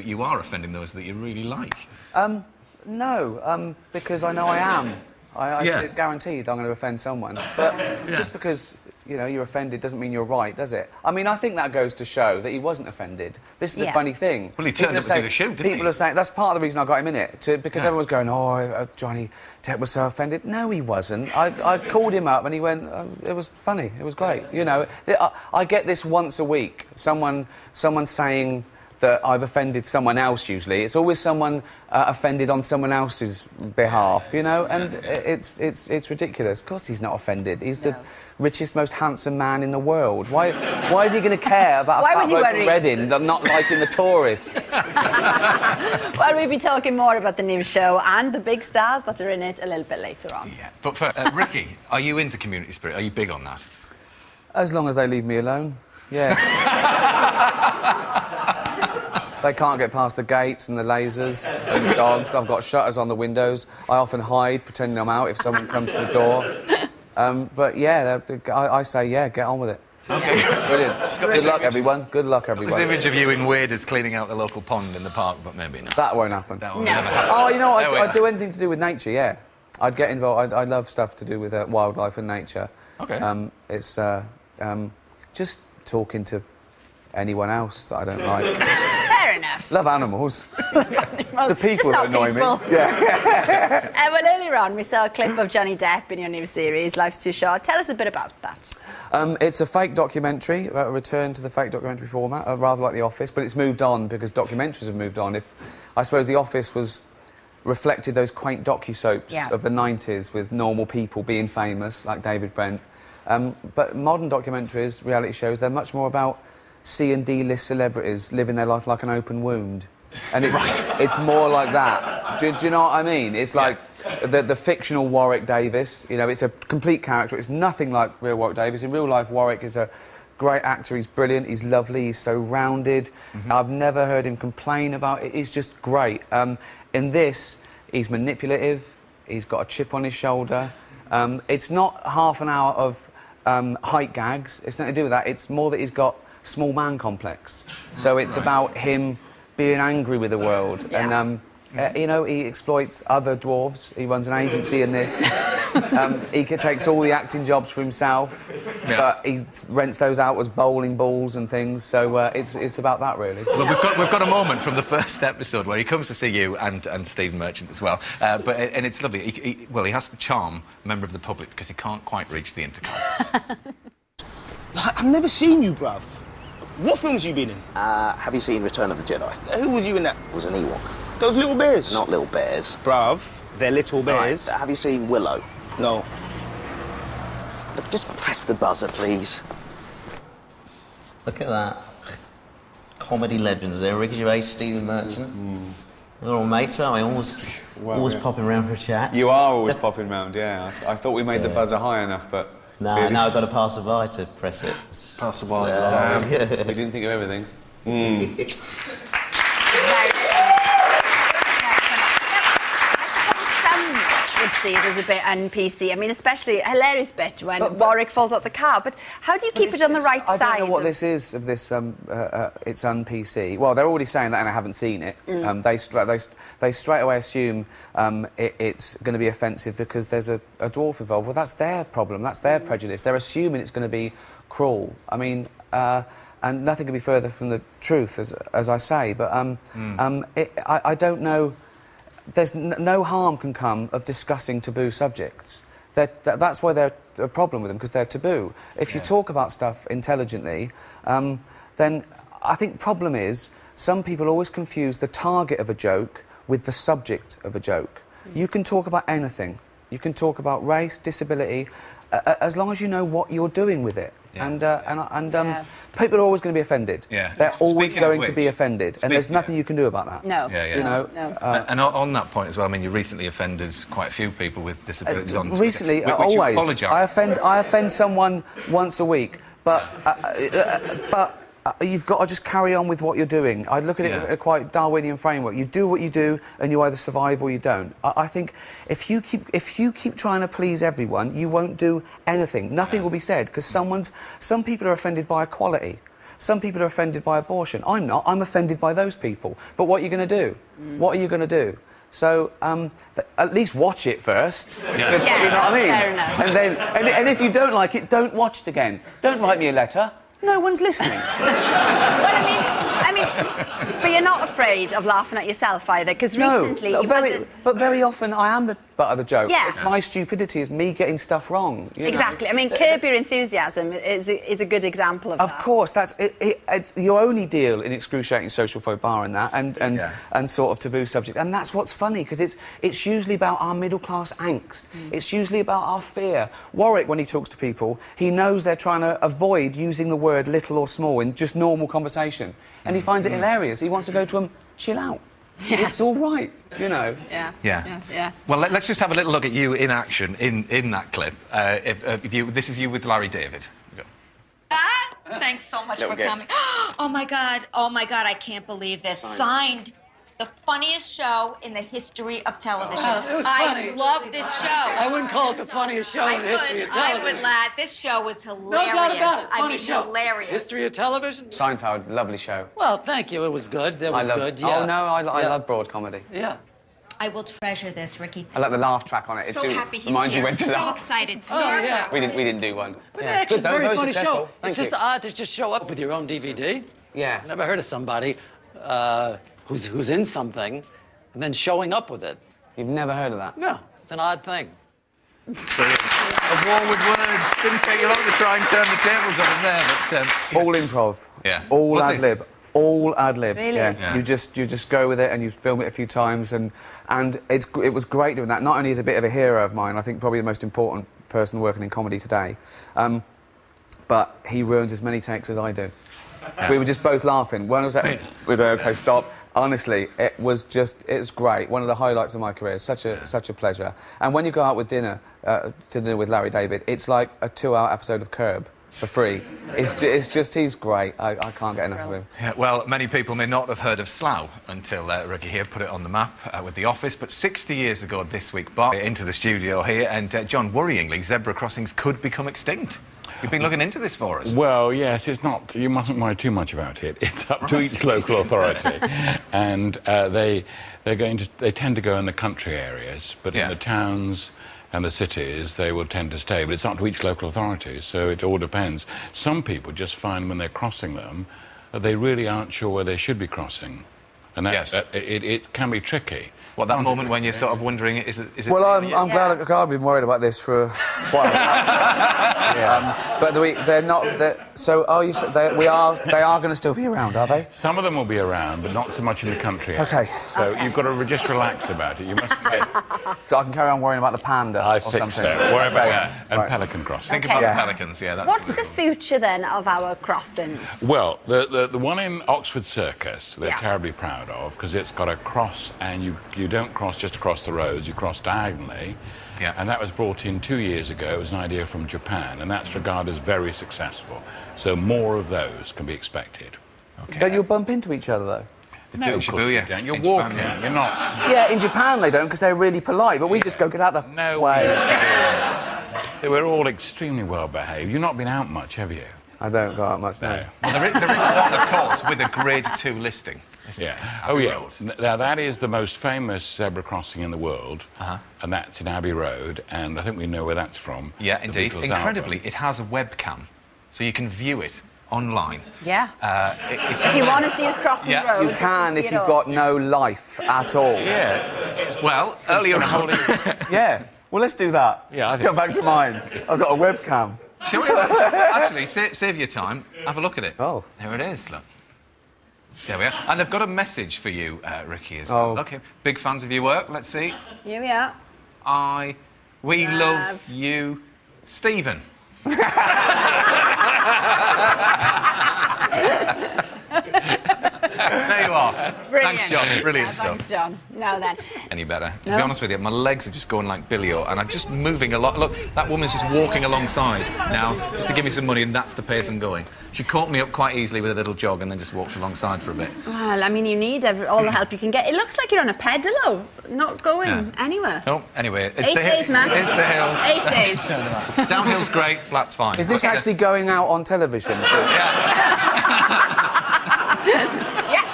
You are offending those that you really like. No, because I know I am. It's guaranteed I'm going to offend someone. But just because, you know, you're offended doesn't mean you're right, does it? I mean, I think that goes to show that he wasn't offended. This is the funny thing. Well, he turned up to do the show, didn't he? People are saying... That's part of the reason I got him in it, because everyone's going, oh, Johnny Depp was so offended. No, he wasn't. I called him up and he went, it was funny, it was great. You know, I get this once a week. Someone saying that I've offended someone else, usually. It's always someone offended on someone else's behalf, you know? And it's ridiculous. Of course he's not offended. He's the richest, most handsome man in the world. Why is he going to care about a fat bloke from Reading not liking the tourist? Well, we'll be talking more about the new show and the big stars that are in it a little bit later on. Yeah. But first, Ricky, are you into community spirit? Are you big on that? As long as they leave me alone, yeah. They can't get past the gates and the lasers and the dogs. I've got shutters on the windows. I often hide, pretending I'm out if someone comes to the door. But, yeah, I say, yeah, get on with it. OK. Brilliant. Good luck, everyone. Good luck, everyone. This image of you in waders cleaning out the local pond in the park, but maybe not. That won't happen. That will never happen. Oh, you know, I'd do anything to do with nature, yeah. I'd get involved. I love stuff to do with wildlife and nature. OK. It's just talking to anyone else that I don't like. Fair enough. Love animals. It's the people that annoy me. Yeah. Well, earlier on, we saw a clip of Johnny Depp in your new series, Life's Too Short. Tell us a bit about that. It's a fake documentary, a return to the fake documentary format, rather like The Office, but it's moved on because documentaries have moved on. I suppose The Office reflected those quaint docu-soaps of the 90s with normal people being famous, like David Brent. But modern documentaries, reality shows, they're much more about C and D-list celebrities living their life like an open wound. And it's more like that. Do you know what I mean? It's like the fictional Warwick Davis. You know, it's a complete character. It's nothing like real Warwick Davis. In real life, Warwick is a great actor. He's brilliant. He's lovely. He's so rounded. I've never heard him complain about it. He's just great. In this, he's manipulative. He's got a chip on his shoulder. It's not half an hour of height gags. It's nothing to do with that. It's more that he's got small man complex. So it's about him being angry with the world. And, you know, he exploits other dwarves. He runs an agency in this. He takes all the acting jobs for himself, but he rents those out as bowling balls and things. So it's about that, really. Well, we've got a moment from the first episode where he comes to see you and Stephen Merchant as well. And it's lovely. He has to charm a member of the public because he can't quite reach the intercom. I've never seen you, bruv. What films you been in? Have you seen Return of the Jedi? Who was you in that? It was an Ewok. Those little bears? Not little bears. Bruv, they're little bears. Right. Have you seen Willow? No. Look, just press the buzzer, please. Look at that. Comedy legends there, Ricky Gervais, Stephen Merchant. They're all mates, aren't we? Always popping around for a chat. You are always popping round, yeah. I thought we made the buzzer high enough, but... No, now I've got to pass a by to press it. Pass a by. We didn't think of everything. Would see it as a bit un-PC. I mean, especially a hilarious bit when Warwick falls out the car. But how do you keep it on the right side? I don't know what this is of this. It's un-PC. Well, they're already saying that, and I haven't seen it. They straight away assume it's going to be offensive because there's a dwarf involved. Well, that's their problem. That's their prejudice. They're assuming it's going to be cruel. I mean, and nothing could be further from the truth, as I say. But I don't know. There's no harm can come of discussing taboo subjects. That's why they're a problem with them, because they're taboo. If you talk about stuff intelligently, then I think problem is some people always confuse the target of a joke with the subject of a joke. You can talk about anything. You can talk about race, disability, as long as you know what you're doing with it. People are always going to be offended. They're always going to be offended, and there's nothing you can do about that. No. You know. And on that point as well, I mean, you recently offended quite a few people with disabilities on Twitter. Recently, always. I offend someone once a week, but you've got to just carry on with what you're doing. I look at it in a quite Darwinian framework. You do what you do, and you either survive or you don't. I think if you keep trying to please everyone, you won't do anything. Nothing will be said, because some people are offended by equality. Some people are offended by abortion. I'm not. I'm offended by those people. But what are you going to do? What are you going to do? So, at least watch it first. Yeah, you know what I mean? fair enough. And then, and if you don't like it, don't watch it again. Don't write me a letter. No one's listening. Well, I mean, but you're not afraid of laughing at yourself either, because recently... But very often I am the butt of the joke. Yeah. It's my stupidity, it's me getting stuff wrong. You know? Exactly. I mean, Curb Your Enthusiasm is a good example of that. Of course, it's your only deal in excruciating social faux pas and that, and sort of taboo subject. And that's what's funny, because it's usually about our middle-class angst. It's usually about our fear. Warwick, when he talks to people, he knows they're trying to avoid using the word little or small in just normal conversation. And he finds it hilarious. He wants to go to them, chill out. Yeah. It's all right, you know. Yeah. Well, let's just have a little look at you in action in that clip. This is you with Larry David. Go. Thanks so much for coming. Oh my God, I can't believe this. Signed. The funniest show in the history of television. It was I funny. love this show. I wouldn't call it the funniest show in the history of television. I would, lad. This show was hilarious. No doubt about it. Funny show. Hilarious. History of television? Seinfeld, lovely show. Well, thank you. It was good. That was good, yeah. Oh, no, I love broad comedy. Yeah. I will treasure this, Ricky. I like the laugh track on it. So happy he's reminds here. you when to So laugh. excited. Oh, yeah. We didn't do one. But actually, it's a very funny show. Thank It's just odd to just show up with your own DVD. Yeah. I've never heard of somebody who's in something and then showing up with it. You've never heard of that? No, it's an odd thing. Brilliant. A war with words. Didn't take you long to try and turn the tables on him there, but... All improv. Yeah. All ad-lib. All ad-lib. Really? Yeah. You just go with it and you film it a few times and it was great doing that. Not only is he a bit of a hero of mine, I think probably the most important person working in comedy today, but he ruins as many takes as I do. Yeah. We were just both laughing. One was like, we'd go, OK, stop. Honestly, it was great. One of the highlights of my career. Such a pleasure. And when you go out with dinner with Larry David, it's like a 2-hour episode of Curb for free. It's just he's great. I can't get enough of him. Yeah, well, many people may not have heard of Slough until Ricky here put it on the map with The Office, but 60 years ago this week, Bart into the studio here, and John, worryingly, zebra crossings could become extinct. You've been looking into this for us. Well, yes, it's not... You mustn't worry too much about it. It's up to each local authority. And they tend to go in the country areas, but in the towns and the cities, they will tend to stay. But it's up to each local authority, so it all depends. Some people just find when they're crossing them that they really aren't sure where they should be crossing. And that, it can be tricky. What, that moment when you're sort of wondering, is it... Well, I'm glad I've been worried about this for quite a while. But they're not... So they are going to still be around, are they? Some of them will be around, but not so much in the country. OK. So you've got to just relax about it. You must get... So I can carry on worrying about the panda I or think something. so. Worry about and Pelican Crossing. Think about the pelicans, that's What's the future, then, of our crossings? Well, the one in Oxford Circus, they're Yeah. terribly proud of, because it's got a cross, and you don't cross just across the roads, you cross diagonally. Yeah. And that was brought in 2 years ago. It was an idea from Japan, and that's regarded as very successful. So more of those can be expected. Okay. Don't you bump into each other, though? No, of course you don't. You're walking, you're not... Yeah, in Japan they don't, because they're really polite, but we just go, get out the way. They were all extremely well behaved. You've not been out much, have you? I don't go out much now. No. Well, there is one, of course, with a Grade 2 listing. Yeah. Abbey Road. Now, that is the most famous zebra crossing in the world, and that's in Abbey Road, and I think we know where that's from. Yeah, indeed. Beatles Incredibly, album. it has a webcam, so you can view it online. Yeah. It's if you want to see us crossing the road... You can if you've got no life at all. Yeah. Well, earlier on... Yeah. Well, let's do that. Yeah, let's go back to mine. I've got a webcam. Shall we actually save your time? Have a look at it. Oh. Here it is, look. There we are. And they've got a message for you, Ricky, as well. Oh. OK, big fans of your work. Let's see. Here we are. We love you, Stephen. There you are. Brilliant. Thanks, John. Brilliant stuff. Thanks, John. Now then. Any better? To be honest with you, my legs are just going like Billy-O, and I'm just moving a lot. Look, that woman's just walking alongside now, just to give me some money, and that's the pace I'm going. She caught me up quite easily with a little jog and then just walked alongside for a bit. Well, I mean, you need all the help you can get. It looks like you're on a pedalo, not going anywhere. Oh, anyway. It's 8 days, man. It's the hill. 8 days. Downhill's great, flat's fine. Is this actually going out on television? Yeah. Yeah.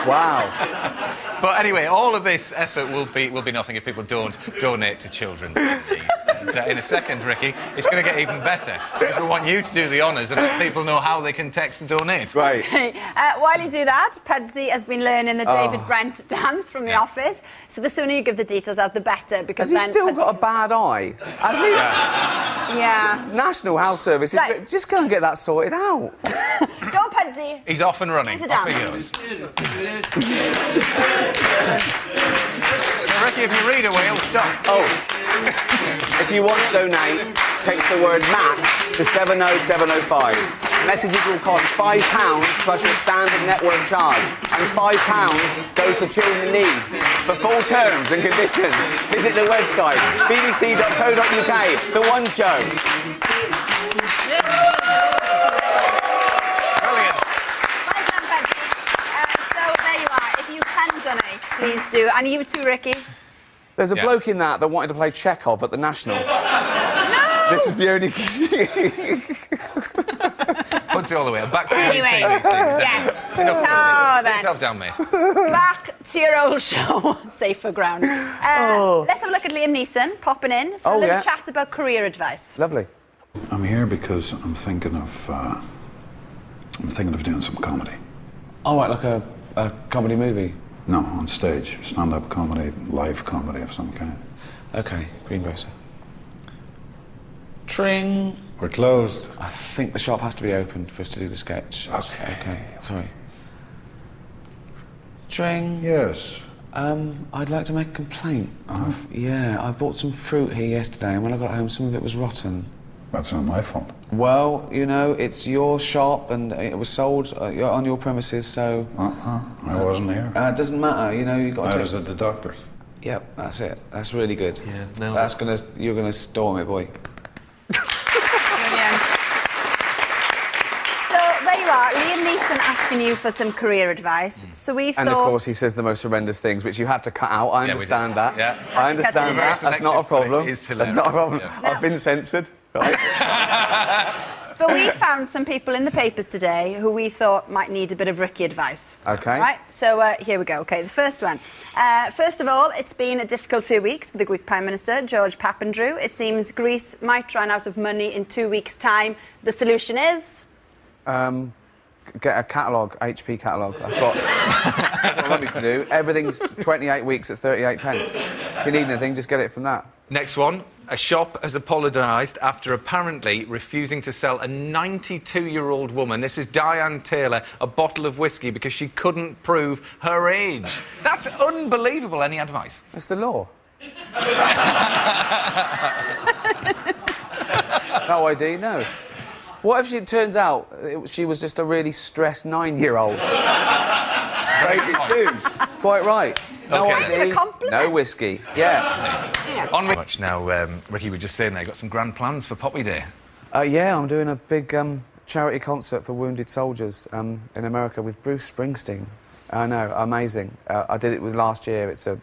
Wow. But anyway, all of this effort will be nothing if people don't donate to children. And, in a second, Ricky, it's going to get even better because we want you to do the honours and let people know how they can text and donate. Right. While you do that, Pudsey has been learning the David Brent dance from The Office. So the sooner you give the details out, the better. Because has he still got a bad eye? Hasn't he? Yeah. National Health Service. Right. Just go and get that sorted out. Go on, Pudsey. He's off and running. Off he goes. So, Ricky, if you read away, he'll stop. Oh. If you want to donate, text the word MAC to 70705. Messages will cost £5 plus your standard network charge, and £5 goes to children in need. For full terms and conditions, visit the website bbc.co.uk. The One Show. Brilliant. Well done, Pudsey. So there you are. If you can donate, please do. And you too, Ricky. There's a bloke in that wanted to play Chekhov at the National. No! This is the only... Puts it all the way. Back to anyway, yes. Sit yourself down, mate. Back to your old show, safer ground. Let's have a look at Liam Neeson popping in for a little chat about career advice. Lovely. I'm here because I'm thinking of doing some comedy. Oh, right, like a comedy movie? No, on stage. Stand-up comedy, live comedy of some kind. OK, greengrocer. Tring. We're closed. I think the shop has to be opened for us to do the sketch. OK, sorry. Tring. Yes. I'd like to make a complaint. Yeah, I bought some fruit here yesterday, and when I got home, some of it was rotten. That's not my fault. Well, you know, it's your shop, and it was sold on your premises, so... I wasn't here. It doesn't matter, you know, you got to... I was at the doctor's. Yep, that's it. That's really good. Yeah, no. You're gonna storm it, boy. Brilliant. So there you are, Liam Neeson asking you for some career advice. So we thought... And of course he says the most horrendous things, which you had to cut out. I understand that. Yeah. I understand that. That's not a problem. That's not a problem. No. I've been censored. Right? But we found some people in the papers today who we thought might need a bit of Ricky advice. OK. Right, so here we go. OK, the first one. First of all, it's been a difficult few weeks for the Greek Prime Minister, George Papandreou. It seems Greece might run out of money in 2 weeks' time. The solution is? Get a catalogue, HP catalogue. That's what I want you to do. Everything's 28 weeks at 38 pence. If you need anything, just get it from that. Next one. A shop has apologised after apparently refusing to sell a 92-year-old woman, this is Diane Taylor, a bottle of whiskey because she couldn't prove her age. That's unbelievable. Any advice? It's the law. No ID, no. What if it turns out she was just a really stressed 9-year-old? Maybe soon. Quite right. No ID, no whiskey. Yeah. On much now, Ricky, we were just saying there, got some grand plans for Poppy Day. Yeah, I'm doing a big charity concert for wounded soldiers in America with Bruce Springsteen. I know, amazing. I did it with last year. It's a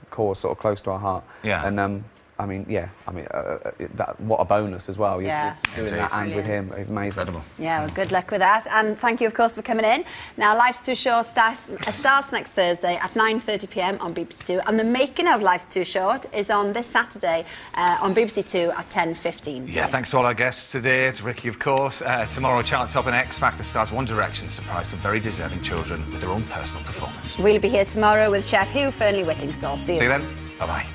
cause sort of close to our heart. Yeah. And I mean, what a bonus as well. Yeah. You're doing that and with him, it's amazing. Incredible. Yeah, well, good luck with that. And thank you, of course, for coming in. Now, Life's Too Short starts next Thursday at 9:30 p.m. on BBC Two. And the making of Life's Too Short is on this Saturday on BBC Two at 10:15. Yeah, thanks to all our guests today, to Ricky, of course. Tomorrow, Chart Top and X Factor stars One Direction surprise some very deserving children with their own personal performance. We'll be here tomorrow with Chef Hugh Fernley-Whittingstall. See you then. Bye-bye.